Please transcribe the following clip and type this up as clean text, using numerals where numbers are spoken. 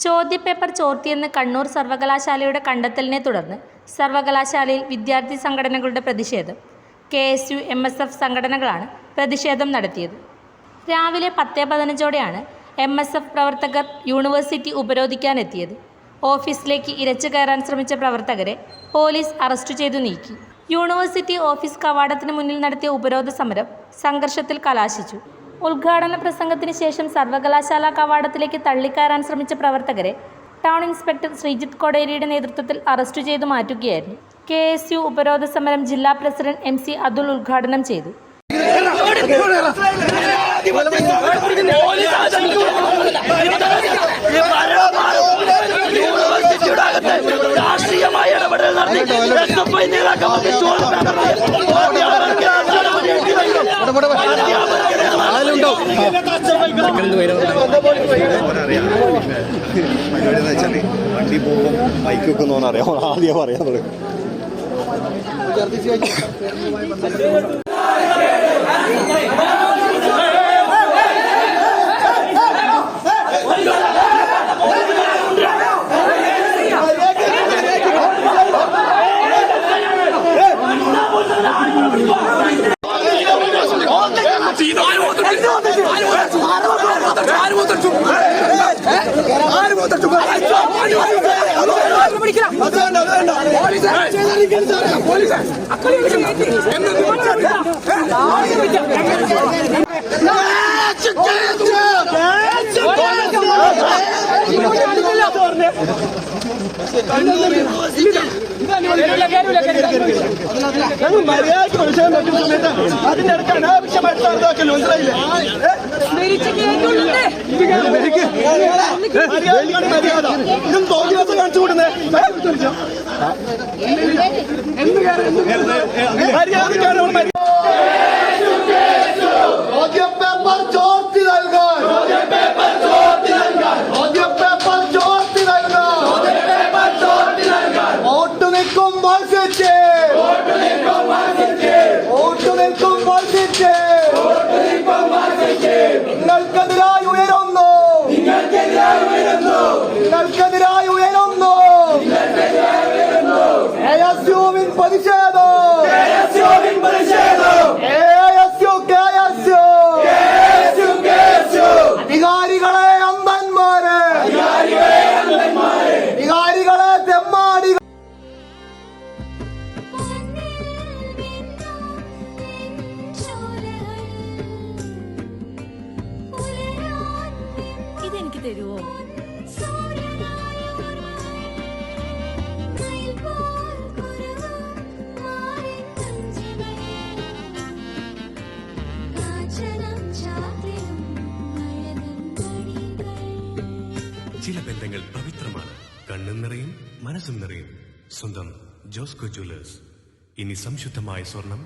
ചോദ്യപേപ്പർ ചോർത്തിയെന്ന് കണ്ണൂർ സർവകലാശാലയുടെ കണ്ടെത്തലിനെ തുടർന്ന് സർവകലാശാലയിൽ വിദ്യാർത്ഥി സംഘടനകളുടെ പ്രതിഷേധം. KSU, MSF സംഘടനകളാണ് പ്രതിഷേധം നടത്തിയത്. രാവിലെ 10:15ഓടെയാണ് MSF പ്രവർത്തകർ യൂണിവേഴ്സിറ്റി ഉപരോധിക്കാനെത്തിയത്. ഓഫീസിലേക്ക് ഇരച്ചു കയറാൻ ശ്രമിച്ച പ്രവർത്തകരെ പോലീസ് അറസ്റ്റ് ചെയ്തു നീക്കി. യൂണിവേഴ്സിറ്റി ഓഫീസ് കവാടത്തിന് മുന്നിൽ നടത്തിയ ഉപരോധ സമരം സംഘർഷത്തിൽ കലാശിച്ചു. ഉദ്ഘാടന പ്രസംഗത്തിന് ശേഷം സർവകലാശാല കവാടത്തിലേക്ക് തള്ളിക്കയറാൻ ശ്രമിച്ച പ്രവർത്തകരെ ടൗൺ ഇൻസ്പെക്ടർ ശ്രീജിത്ത് കൊടേരിയുടെ നേതൃത്വത്തിൽ അറസ്റ്റ് ചെയ്തു മാറ്റുകയായിരുന്നു. KSU ഉപരോധ സമരം ജില്ലാ പ്രസിഡന്റ് MC അതുൽ ഉദ്ഘാടനം ചെയ്തു. രാഷ്ട്രീയമായ ഇടപെടൽ വണ്ടി പോകും ബൈക്ക് വെക്കുന്നോന്ന് അറിയാം. ആദ്യം പറയാൻ തുടങ്ങി. മര്യാദയ്ക്ക് വിഷയം വെക്കുന്ന സമയത്ത് അതിന്റെ അടുത്ത് അനാവശ്യമായിട്ട് നടത്താക്കല്ലോ. മനസ്സിലായില്ലേ? മര്യാദ ഇതും തോന്നിയാസം കാണിച്ചു കൊടുക്കുന്നേ. മര്യാദക്കാണ് ചോദ്യപേപ്പർ ചോർത്തി നൽകാൻ, ചോദ്യപേപ്പർ ചോർത്തി നൽകാൻ, ചോദ്യപേപ്പർ ചോർത്തി നൽകാൻ, ചോദ്യപേപ്പർ ചോർത്തി നൽകാൻ വോട്ട് നിൽക്കും മത്സരിച്ച്, വോട്ട് നിൽക്കും മത്സരിച്ച്, വോട്ട് നിൽക്കും മത്സരിച്ച്, വോട്ട് നിൽക്കും മത്സരിച്ച് നിങ്ങൾക്കെതിരായി ഉയരുന്നു, നിങ്ങൾക്കെതിരായി ഉയരുന്നു, നിങ്ങൾക്കെതിരായി ഉയരുന്നു, നിങ്ങൾക്കെതിരായി ഉയരുന്നു KSUവിൻ പ്രതിഷേധം, KSUവിൻ പ്രതിഷേധം, അധികാരികളെ അന്തന്മാരെ, അധികാരികളെ അന്തന്മാരെ, അധികാരികളെ തെമ്മാടികൾ. ഇതെനിക്ക് തരുമോ? ചില ബന്ധങ്ങൾ പവിത്രമാണ്. കണ്ണും നിറയും മനസ്സും നിറയും. സ്വന്തം ജോസ്കോ ജ്വല്ലേഴ്സ്. ഇനി സംശുദ്ധമായ സ്വർണം